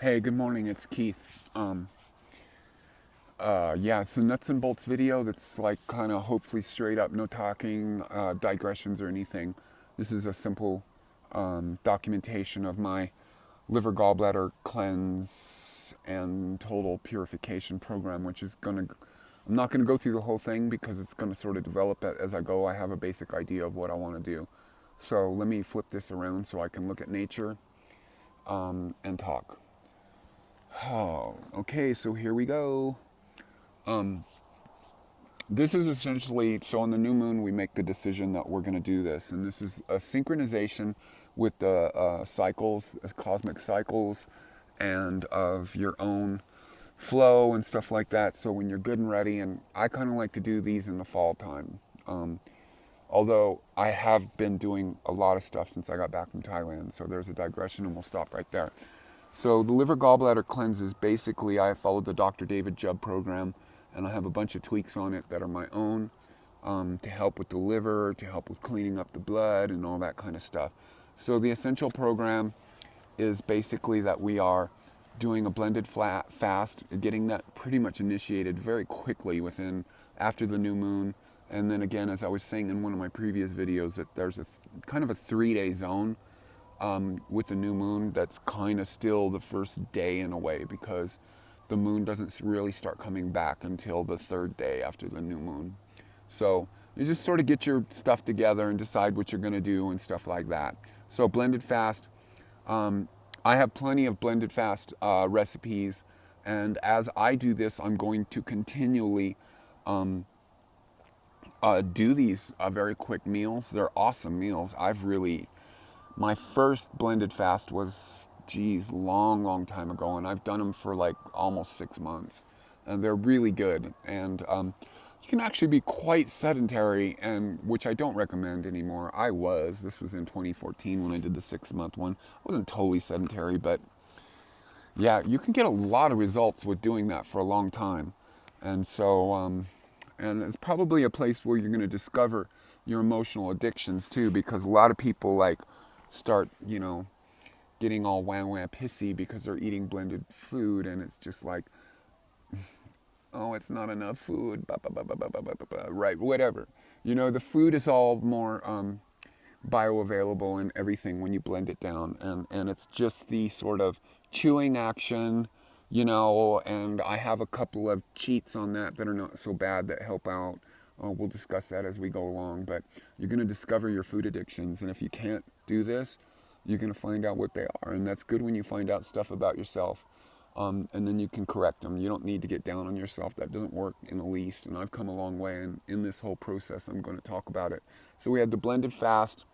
Hey, good morning. It's Keith. Yeah, it's a nuts and bolts video that's like kind of hopefully straight up, no talking, digressions or anything. This is a simple documentation of my liver gallbladder cleanse and total purification program, which is I'm not gonna go through the whole thing because it's gonna sort of develop as I go. I have a basic idea of what I want to do. So let me flip this around so I can look at nature and talk. Oh, okay, so here we go. This is essentially, so on the new moon, we make the decision that we're going to do this. And this is a synchronization with the cycles, cosmic cycles, and of your own flow and stuff like that. So when you're good and ready, and I kind of like to do these in the fall time. Although I have been doing a lot of stuff since I got back from Thailand. So there's a digression and we'll stop right there. So the liver gallbladder cleanses, basically I followed the Dr. David Jubb program, and I have a bunch of tweaks on it that are my own to help with the liver, to help with cleaning up the blood and all that kind of stuff. So the essential program is basically that we are doing a blended fast, getting that pretty much initiated very quickly after the new moon. And then again, as I was saying in one of my previous videos, that there's a kind of a 3-day zone with the new moon that's kind of still the first day in a way, because the moon doesn't really start coming back until the 3rd day after the new moon. So you just sort of get your stuff together and decide what you're going to do and stuff like that. So blended fast, I have plenty of blended fast recipes, and as I do this, I'm going to continually do these very quick meals. They're awesome meals. My first blended fast was, geez, long time ago, and I've done them for like almost 6 months, and they're really good. And you can actually be quite sedentary, and which I don't recommend anymore. This was in 2014 when I did the 6-month one. I wasn't totally sedentary, but yeah, you can get a lot of results with doing that for a long time. And so, and it's probably a place where you're going to discover your emotional addictions too, because a lot of people start, getting all wah pissy because they're eating blended food, and it's just like, oh, it's not enough food, right, whatever. The food is all more bioavailable and everything when you blend it down, and it's just the sort of chewing action, and I have a couple of cheats on that are not so bad that help out. We'll discuss that as we go along, but you're going to discover your food addictions, and if you can't do this, you're going to find out what they are, and that's good when you find out stuff about yourself, and then you can correct them. You don't need to get down on yourself. That doesn't work in the least, and I've come a long way, and in this whole process, I'm going to talk about it. So we had the blended fast,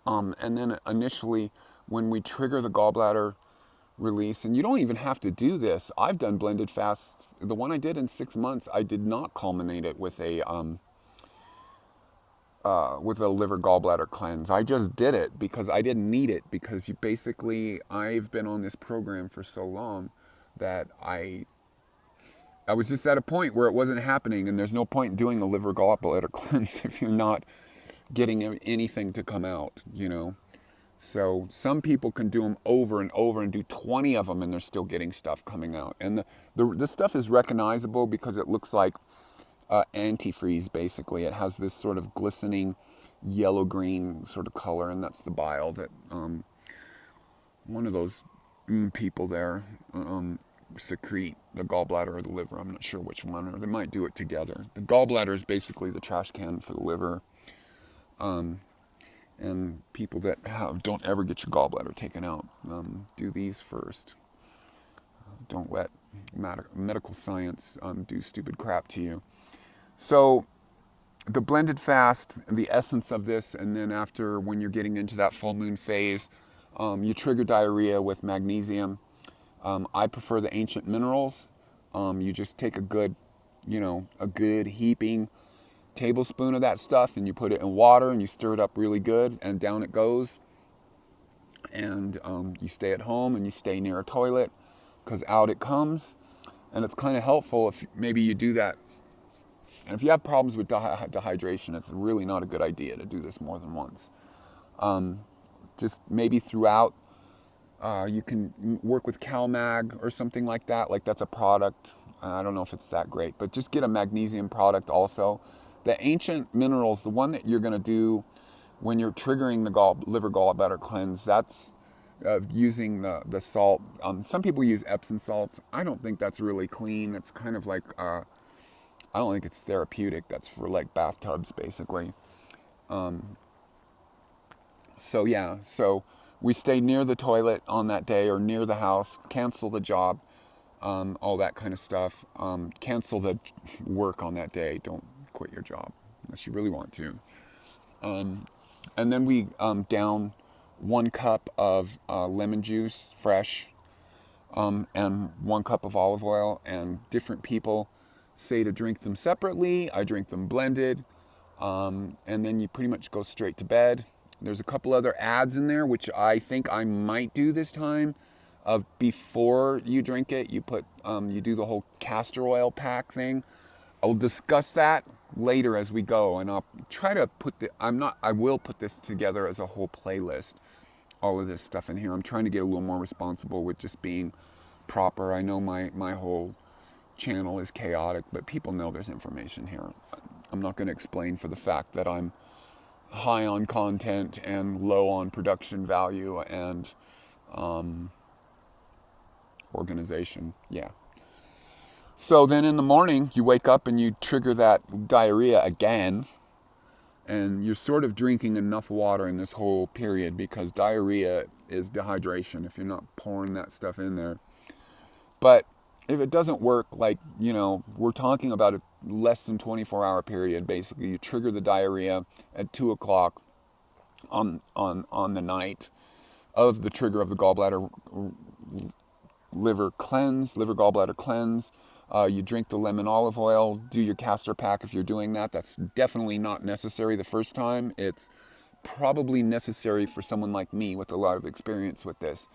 and then initially, when we trigger the gallbladder release, and you don't even have to do this. I've done blended fasts. The one I did in 6 months, I did not culminate it with a liver gallbladder cleanse. I just did it because I didn't need it, because I've been on this program for so long that I was just at a point where it wasn't happening, and there's no point in doing a liver gallbladder cleanse if you're not getting anything to come out, So some people can do them over and over and do 20 of them, and they're still getting stuff coming out. And the stuff is recognizable because it looks like antifreeze, basically. It has this sort of glistening yellow-green sort of color, and that's the bile that one of those people there secrete, the gallbladder or the liver. I'm not sure which one, or they might do it together. The gallbladder is basically the trash can for the liver. And people that don't ever get your gallbladder taken out, do these first. Don't let medical science do stupid crap to you. So the blended fast, the essence of this, and then after, when you're getting into that full moon phase, you trigger diarrhea with magnesium. I prefer the ancient minerals. You just take a good heaping tablespoon of that stuff, and you put it in water, and you stir it up really good, and down it goes. And you stay at home, and you stay near a toilet, because out it comes. And it's kind of helpful if maybe you do that. And if you have problems with dehydration, it's really not a good idea to do this more than once. Just maybe throughout You can work with CalMag or something like that. Like that's a product. I don't know if it's that great, but just get a magnesium product also. The ancient minerals, the one that you're going to do when you're triggering the liver gallbladder cleanse, that's using the salt. Some people use Epsom salts. I don't think that's really clean. It's kind of like, I don't think it's therapeutic. That's for like bathtubs, basically. So yeah, so we stay near the toilet on that day or near the house, cancel the job, all that kind of stuff. Cancel the work on that day. Don't quit your job unless you really want to. And then we down 1 cup of lemon juice, fresh, and 1 cup of olive oil. And different people say to drink them separately. I drink them blended. And then you pretty much go straight to bed. There's a couple other ads in there, which I think I might do this time. Of before you drink it, you put you do the whole castor oil pack thing. I'll discuss that later as we go, and I'll try to put the. I will put this together as a whole playlist. All of this stuff in here. I'm trying to get a little more responsible with just being proper. I know my whole channel is chaotic, but people know there's information here. I'm not going to explain for the fact that I'm high on content and low on production value and organization. Yeah. So then in the morning, you wake up and you trigger that diarrhea again. And you're sort of drinking enough water in this whole period because diarrhea is dehydration if you're not pouring that stuff in there. But if it doesn't work, like, we're talking about a less than 24-hour period, basically. You trigger the diarrhea at 2 o'clock on the night of the trigger of the liver gallbladder cleanse. You drink the lemon olive oil, do your castor pack if you're doing that. That's definitely not necessary the first time. It's probably necessary for someone like me with a lot of experience with this.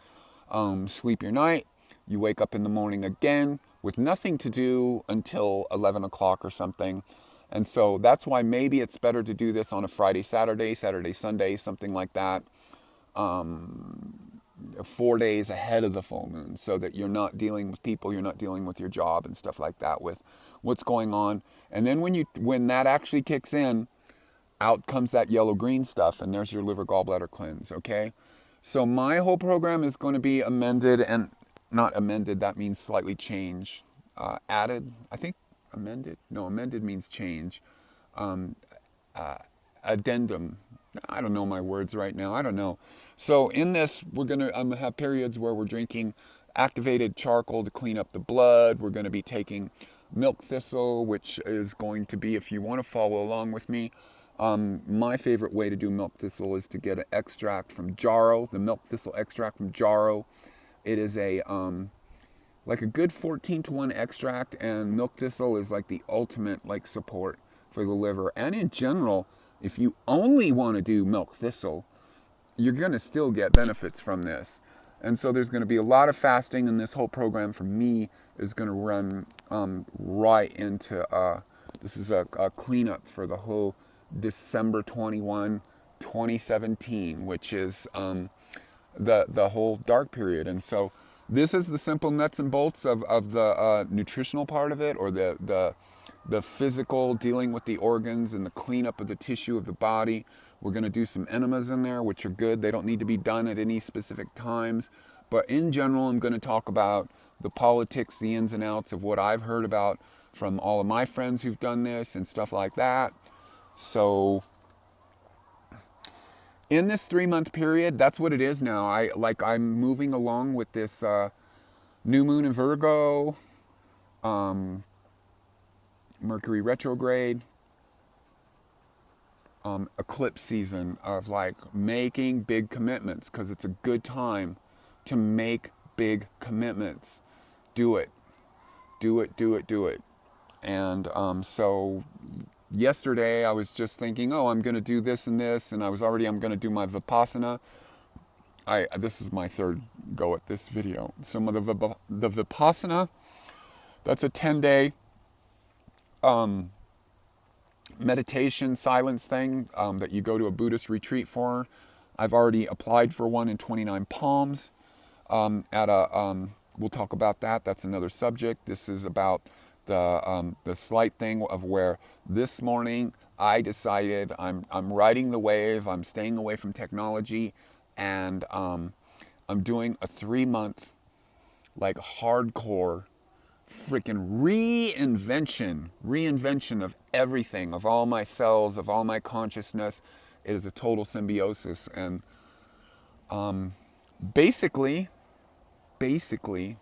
Sleep your night. You wake up in the morning again with nothing to do until 11 o'clock or something. And so that's why maybe it's better to do this on a Friday, Saturday, Sunday, something like that. 4 days ahead of the full moon so that you're not dealing with people, you're not dealing with your job and stuff like that with what's going on. And then when that actually kicks in, out comes that yellow-green stuff and there's your liver gallbladder cleanse, okay? So my whole program is going to be amended and not amended, that means slightly change. Added, I think amended? No, amended means change. Addendum. I don't know my words right now. I don't know. So in this, we're going to have periods where we're drinking activated charcoal to clean up the blood. We're going to be taking milk thistle, which is going to be, if you want to follow along with me, my favorite way to do milk thistle is to get an extract from jarrow, the milk thistle extract from jarrow. It is like a good 14-to-1 extract, and milk thistle is like the ultimate support for the liver. And in general, if you only want to do milk thistle, you're going to still get benefits from this. And so there's going to be a lot of fasting, and this whole program for me is going to run right into, this is a cleanup for the whole December 21, 2017, which is the whole dark period. And so this is the simple nuts and bolts of the nutritional part of it, or the physical, dealing with the organs and the cleanup of the tissue of the body. We're going to do some enemas in there, which are good. They don't need to be done at any specific times. But in general, I'm going to talk about the politics, the ins and outs of what I've heard about from all of my friends who've done this and stuff like that. So in this 3-month period, that's what it is now. I'm moving along with this new moon in Virgo, Mercury retrograde, eclipse season of making big commitments, because it's a good time to make big commitments. Do it. And so yesterday I was just thinking, I'm going to do this and this, and I'm going to do my Vipassana. This is my third go at this video. So the Vipassana, that's a 10-day meditation silence thing that you go to a Buddhist retreat for. I've already applied for one in 29 Palms. at a we'll talk about that. That's another subject. This is about the slight thing of where this morning I decided I'm riding the wave. I'm staying away from technology, and I'm doing a 3 month like hardcore freaking reinvention of everything, of all my cells, of all my consciousness. It is a total symbiosis, and basically, basically,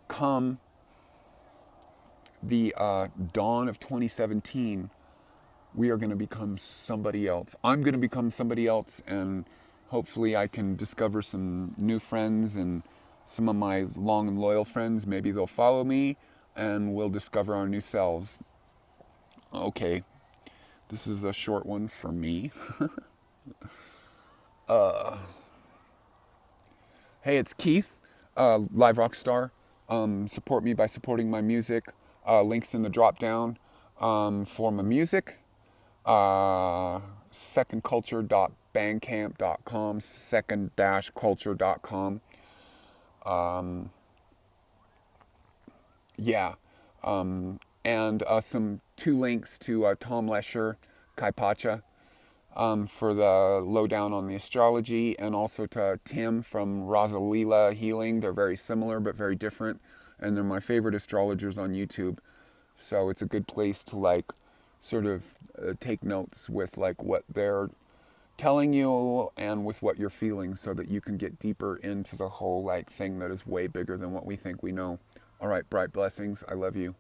come the dawn of 2017, we are going to become somebody else. I'm going to become somebody else, and hopefully I can discover some new friends, and some of my long and loyal friends, maybe they'll follow me and we'll discover our new selves. Okay, this is a short one for me. Hey, it's Keith, Liverawkstar. Support me by supporting my music. Links in the drop down for my music. Secondculture.bandcamp.com, second-culture.com. Yeah. And some 2 links to Tom Lesher, Kaipacha, for the lowdown on the astrology, and also to Tim from Rosalila Healing. They're very similar but very different, and they're my favorite astrologers on YouTube. So it's a good place to like sort of take notes with like what they're telling you and with what you're feeling, so that you can get deeper into the whole like thing that is way bigger than what we think we know. All right, bright blessings. I love you.